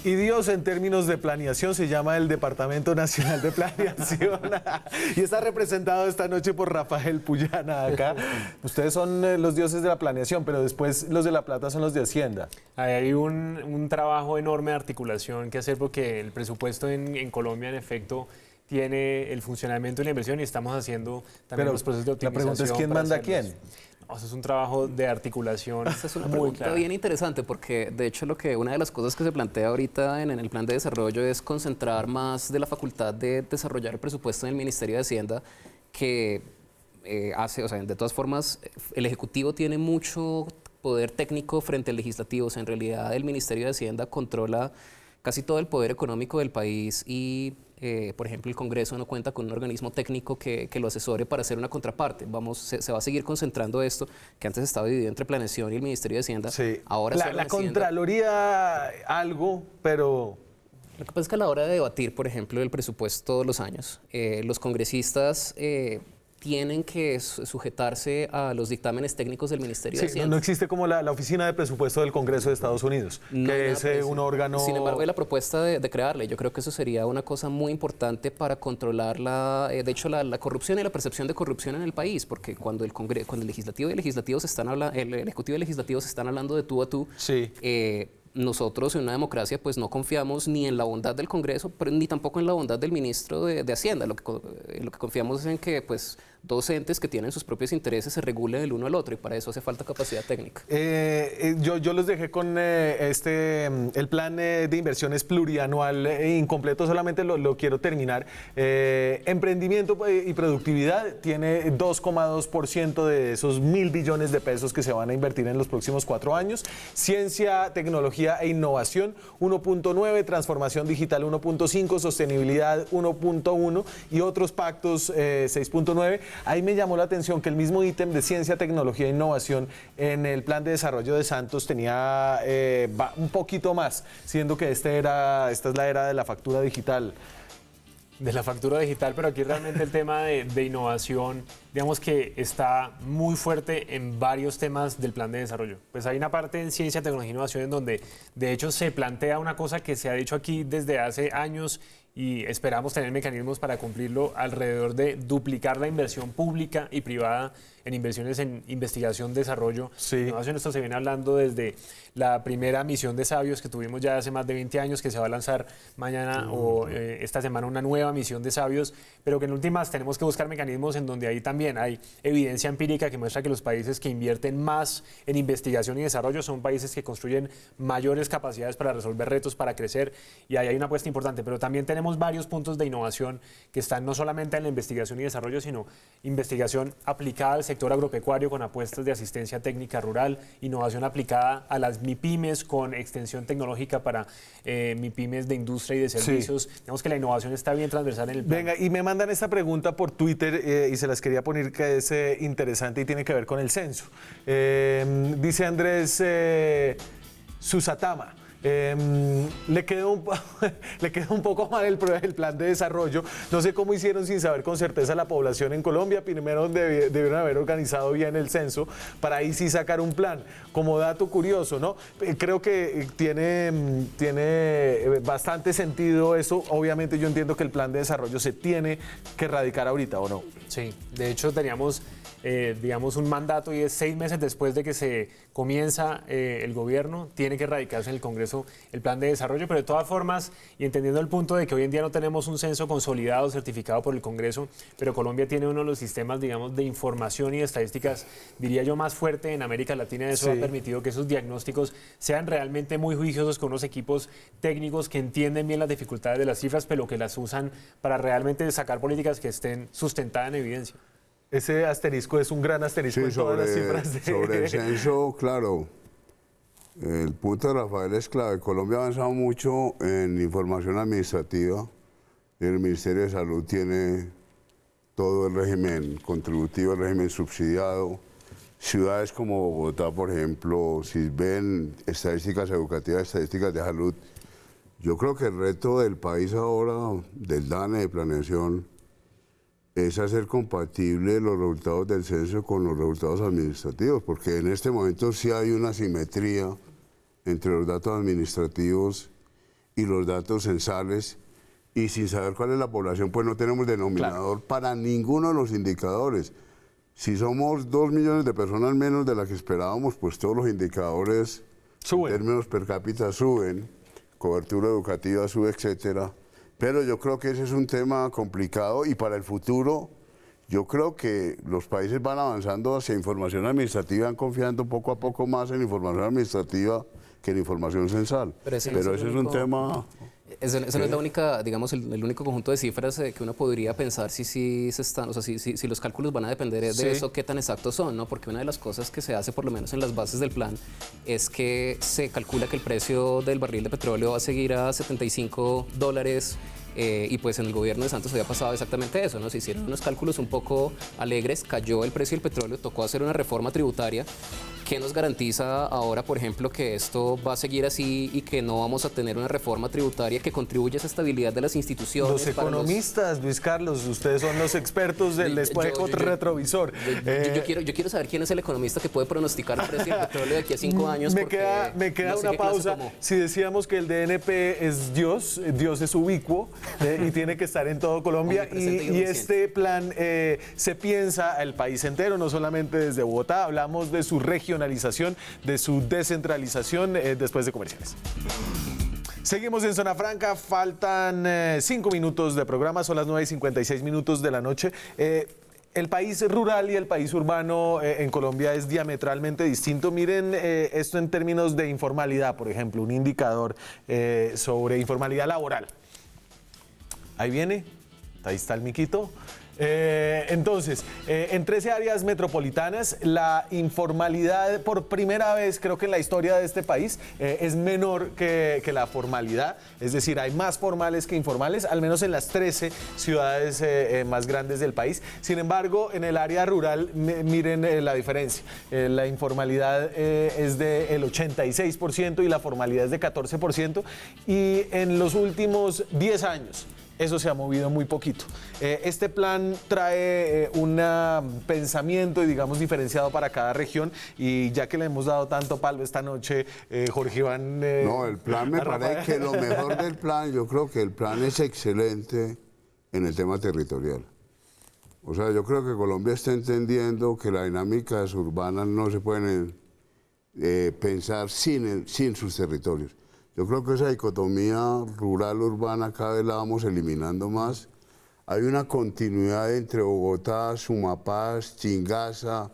Y Dios, en términos de planeación, se llama el Departamento Nacional de Planeación. Y está representado esta noche por Rafael Puyana acá. Ustedes son los dioses de la planeación, pero después los de La Plata son los de Hacienda. Hay un trabajo enorme de articulación que hacer porque el presupuesto en Colombia, en efecto, tiene el funcionamiento y la inversión y estamos haciendo también Pero los procesos de la optimización. pregunta es ¿quién para manda a hacerlos. quién? No, eso es un trabajo de articulación. Esta es una muy pregunta clara. bien interesante porque de hecho una de las cosas que se plantea ahorita en el plan de desarrollo es concentrar más de la facultad de desarrollar el presupuesto en el Ministerio de Hacienda que de todas formas el Ejecutivo tiene mucho poder técnico frente al Legislativo. O sea, en realidad el Ministerio de Hacienda controla casi todo el poder económico del país y por ejemplo, el Congreso no cuenta con un organismo técnico que lo asesore para hacer una contraparte. Se va a seguir concentrando esto, que antes estaba dividido entre Planeación y el Ministerio de Hacienda. Sí. Ahora La solo Hacienda. Contraloría algo, pero... Lo que pasa es que a la hora de debatir, por ejemplo, el presupuesto todos los años, los congresistas tienen que sujetarse a los dictámenes técnicos del Ministerio de Sí, Hacienda. no existe como la Oficina de Presupuesto del Congreso de Estados Unidos, No hay que nada es parecido. un órgano... Sin embargo, hay la propuesta de crearle. Yo creo que eso sería una cosa muy importante para controlar de hecho, la corrupción y la percepción de corrupción en el país, porque cuando cuando el Legislativo y el Ejecutivo se están hablando de tú a tú, Sí. nosotros en una democracia pues no confiamos ni en la bondad del Congreso, pero ni tampoco en la bondad del ministro de Hacienda. Lo que confiamos es en que pues dos entes que tienen sus propios intereses se regulen el uno al otro y para eso hace falta capacidad técnica. Yo los dejé con el plan de inversiones plurianual incompleto, solamente lo quiero terminar. Emprendimiento y productividad tiene 2,2% de esos 1.000 billones de pesos que se van a invertir en los próximos 4 años. Ciencia, tecnología e innovación 1,9, transformación digital 1,5, sostenibilidad 1,1 y otros pactos 6,9. Ahí me llamó la atención que el mismo ítem de ciencia, tecnología e innovación en el plan de desarrollo de Santos tenía un poquito más, siendo que esta es la era de la factura digital. De la factura digital, pero aquí realmente el tema de innovación, digamos que está muy fuerte en varios temas del plan de desarrollo. Pues hay una parte en ciencia, tecnología e innovación en donde de hecho se plantea una cosa que se ha dicho aquí desde hace años y esperamos tener mecanismos para cumplirlo, alrededor de duplicar la inversión pública y privada en inversiones en investigación, desarrollo, innovación. Esto se viene hablando desde la primera misión de Sabios que tuvimos ya hace más de 20 años, que se va a lanzar mañana o esta semana una nueva misión de Sabios, pero que en últimas tenemos que buscar mecanismos en donde ahí también hay evidencia empírica que muestra que los países que invierten más en investigación y desarrollo son países que construyen mayores capacidades para resolver retos, para crecer, y ahí hay una apuesta importante, pero también tenemos varios puntos de innovación que están no solamente en la investigación y desarrollo, sino investigación aplicada al sector agropecuario con apuestas de asistencia técnica rural, innovación aplicada a las MIPYMES con extensión tecnológica para MIPYMES de industria y de servicios. Digamos que la innovación está bien transversal en el plan. Venga, y me mandan esta pregunta por Twitter y se las quería poner, que es interesante y tiene que ver con el censo. Dice Andrés Susatama. Le quedó un poco mal el plan de desarrollo. No sé cómo hicieron sin saber con certeza la población en Colombia. Primero debieron haber organizado bien el censo para ahí sí sacar un plan. Como dato curioso, ¿no? Creo que tiene bastante sentido eso. Obviamente yo entiendo que el plan de desarrollo se tiene que erradicar ahorita, ¿o no? Sí, de hecho teníamos digamos, un mandato y es 6 meses después de que se comienza el gobierno, tiene que erradicarse en el Congreso el plan de desarrollo, pero de todas formas, y entendiendo el punto de que hoy en día no tenemos un censo consolidado, certificado por el Congreso, pero Colombia tiene uno de los sistemas, digamos, de información y de estadísticas, diría yo, más fuerte en América Latina. Eso ha permitido que esos diagnósticos sean realmente muy juiciosos, con unos equipos técnicos que entienden bien las dificultades de las cifras, pero que las usan para realmente sacar políticas que estén sustentadas en evidencia. Ese asterisco es un gran asterisco en todas las cifras. Sobre el censo, claro, el punto de Rafael es clave. Colombia ha avanzado mucho en información administrativa. El Ministerio de Salud tiene todo el régimen contributivo, el régimen subsidiado. Ciudades como Bogotá, por ejemplo, si ven estadísticas educativas, estadísticas de salud, yo creo que el reto del país ahora, del DANE, de planeación, es hacer compatible los resultados del censo con los resultados administrativos, porque en este momento sí hay una asimetría entre los datos administrativos y los datos censales, y sin saber cuál es la población, pues no tenemos denominador para ninguno de los indicadores. Si somos 2 millones de personas menos de las que esperábamos, pues todos los indicadores en términos per cápita suben, cobertura educativa sube, etcétera. Pero yo creo que ese es un tema complicado y para el futuro yo creo que los países van avanzando hacia información administrativa, van confiando poco a poco más en información administrativa que en información censal. Pero ese es un tema... Esa no es la única, digamos, el único conjunto de cifras que uno podría pensar si los cálculos van a depender de eso, qué tan exactos son, ¿no? Porque una de las cosas que se hace, por lo menos en las bases del plan, es que se calcula que el precio del barril de petróleo va a seguir a $75 y pues en el gobierno de Santos había pasado exactamente eso, ¿no? Se hicieron unos cálculos un poco alegres, cayó el precio del petróleo, tocó hacer una reforma tributaria. ¿Qué nos garantiza ahora, por ejemplo, que esto va a seguir así y que no vamos a tener una reforma tributaria que contribuya a esa estabilidad de las instituciones? Los economistas, Luis Carlos, ustedes son los expertos del espejo retrovisor. Yo quiero saber quién es el economista que puede pronosticar el precio del petróleo de aquí a 5 años. Me queda una pausa. Si decíamos que el DNP es Dios es ubicuo y tiene que estar en todo Colombia, y este plan se piensa el país entero, no solamente desde Bogotá. Hablamos de su regionalización, de su descentralización, después de comerciales. Seguimos en Zona Franca, faltan 5 minutos de programa, son las 9:56 de la noche. El país rural y el país urbano en Colombia es diametralmente distinto. Miren esto en términos de informalidad, por ejemplo, un indicador sobre informalidad laboral. Ahí viene, ahí está el miquito. Entonces, en 13 áreas metropolitanas, la informalidad por primera vez, creo que en la historia de este país, es menor que la formalidad. Es decir, hay más formales que informales, al menos en las 13 ciudades más grandes del país. Sin embargo, en el área rural, miren la diferencia. La informalidad es del 86% y la formalidad es de 14%. Y en los últimos 10 años, eso se ha movido muy poquito. Este plan trae un pensamiento, digamos, diferenciado para cada región, y ya que le hemos dado tanto palo esta noche, Jorge Iván... No, el plan me parece que lo mejor del plan, yo creo que el plan es excelente en el tema territorial. O sea, yo creo que Colombia está entendiendo que las dinámicas urbanas no se pueden pensar sin sus territorios. Yo creo que esa dicotomía rural-urbana cada vez la vamos eliminando más. Hay una continuidad entre Bogotá, Sumapaz, Chingaza,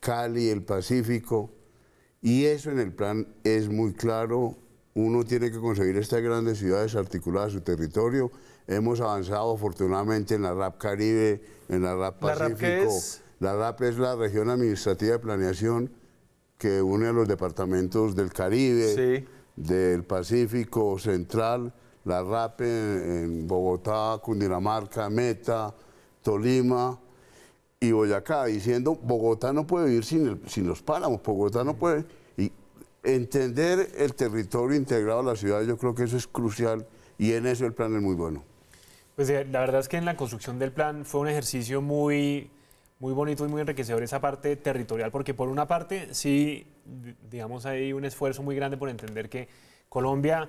Cali, el Pacífico, y eso en el plan es muy claro. Uno tiene que conseguir estas grandes ciudades articuladas a su territorio. Hemos avanzado afortunadamente en la RAP Caribe, en la RAP Pacífico. ¿La RAP qué es? La RAP es la región administrativa de planeación que une a los departamentos del Caribe, sí, del Pacífico Central, la RAP en Bogotá, Cundinamarca, Meta, Tolima y Boyacá, diciendo Bogotá no puede vivir sin los páramos, Bogotá no puede. Y entender el territorio integrado a la ciudad, yo creo que eso es crucial, y en eso el plan es muy bueno. Pues la verdad es que en la construcción del plan fue un ejercicio muy bonito y muy enriquecedor esa parte territorial, porque por una parte sí, digamos, hay un esfuerzo muy grande por entender que Colombia,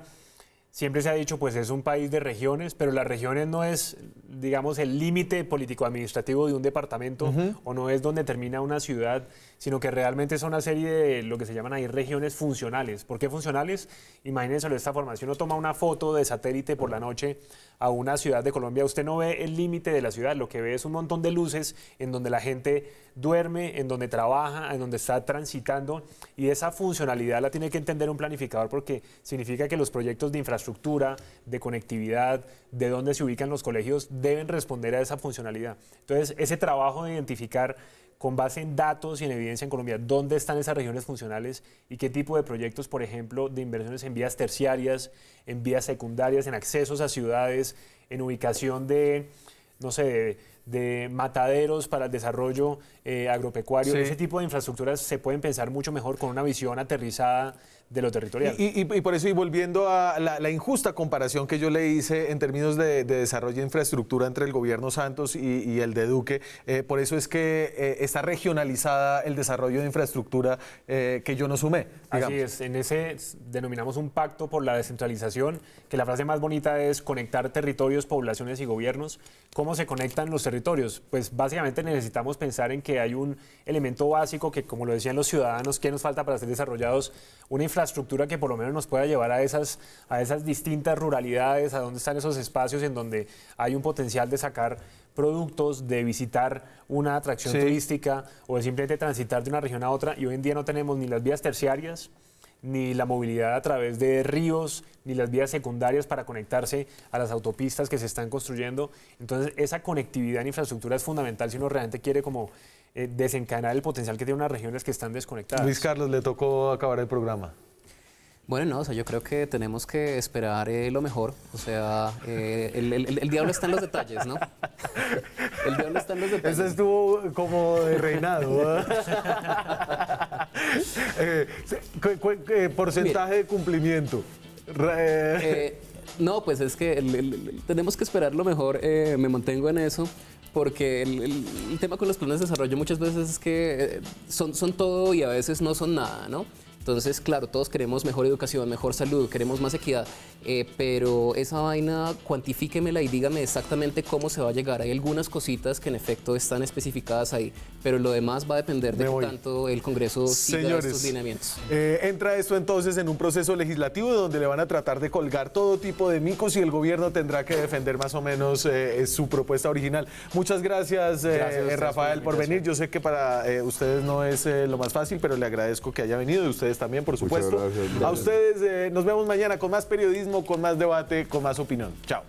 siempre se ha dicho, pues es un país de regiones, pero las regiones no es, digamos, el límite político-administrativo de un departamento, o no es donde termina una ciudad, sino que realmente son una serie de lo que se llaman ahí regiones funcionales. ¿Por qué funcionales? Imagínense de esta forma: si uno toma una foto de satélite por la noche a una ciudad de Colombia, usted no ve el límite de la ciudad, lo que ve es un montón de luces en donde la gente duerme, en donde trabaja, en donde está transitando, y esa funcionalidad la tiene que entender un planificador, porque significa que los proyectos de infraestructura, de conectividad, de dónde se ubican los colegios, deben responder a esa funcionalidad. Entonces, ese trabajo de identificar con base en datos y en evidencia en Colombia dónde están esas regiones funcionales y qué tipo de proyectos, por ejemplo, de inversiones en vías terciarias, en vías secundarias, en accesos a ciudades, en ubicación de, no sé, de mataderos para el desarrollo agropecuario. Sí. Ese tipo de infraestructuras se pueden pensar mucho mejor con una visión aterrizada de lo territorial. Y por eso, y volviendo a la injusta comparación que yo le hice en términos de desarrollo de infraestructura entre el gobierno Santos y el de Duque, por eso es que está regionalizada el desarrollo de infraestructura que yo no sumé. Digamos. Así es, en ese denominamos un pacto por la descentralización, que la frase más bonita es conectar territorios, poblaciones y gobiernos. ¿Cómo se conectan los territorios? Pues básicamente necesitamos pensar en que hay un elemento básico que, como lo decían los ciudadanos, ¿qué nos falta para ser desarrollados? Una infraestructura que por lo menos nos pueda llevar a esas distintas ruralidades, a donde están esos espacios en donde hay un potencial de sacar productos, de visitar una atracción turística o de simplemente transitar de una región a otra. Y hoy en día no tenemos ni las vías terciarias, ni la movilidad a través de ríos, ni las vías secundarias para conectarse a las autopistas que se están construyendo. Entonces, esa conectividad en infraestructura es fundamental si uno realmente quiere como desencadenar el potencial que tienen unas regiones que están desconectadas. Luis Carlos, le tocó acabar el programa. Bueno, no, o sea, yo creo que tenemos que esperar lo mejor. O sea, el diablo está en los detalles, ¿no? El diablo está en los detalles. Eso estuvo como de reinado. Porcentaje de cumplimiento. No, pues es que tenemos que esperar lo mejor. Me mantengo en eso. Porque el tema con los planes de desarrollo muchas veces es que son todo y a veces no son nada, ¿no? Entonces, claro, todos queremos mejor educación, mejor salud, queremos más equidad, pero esa vaina, cuantifíquemela y dígame exactamente cómo se va a llegar. Hay algunas cositas que en efecto están especificadas ahí, pero lo demás va a depender de qué tanto el Congreso siga estos lineamientos. Entra esto entonces en un proceso legislativo donde le van a tratar de colgar todo tipo de micos y el gobierno tendrá que defender más o menos su propuesta original. Muchas gracias, Rafael, por venir. Yo sé que para ustedes no es lo más fácil, pero le agradezco que haya venido y ustedes también, por supuesto. Muchas gracias. A ustedes nos vemos mañana con más periodismo, con más debate, con más opinión. Chao.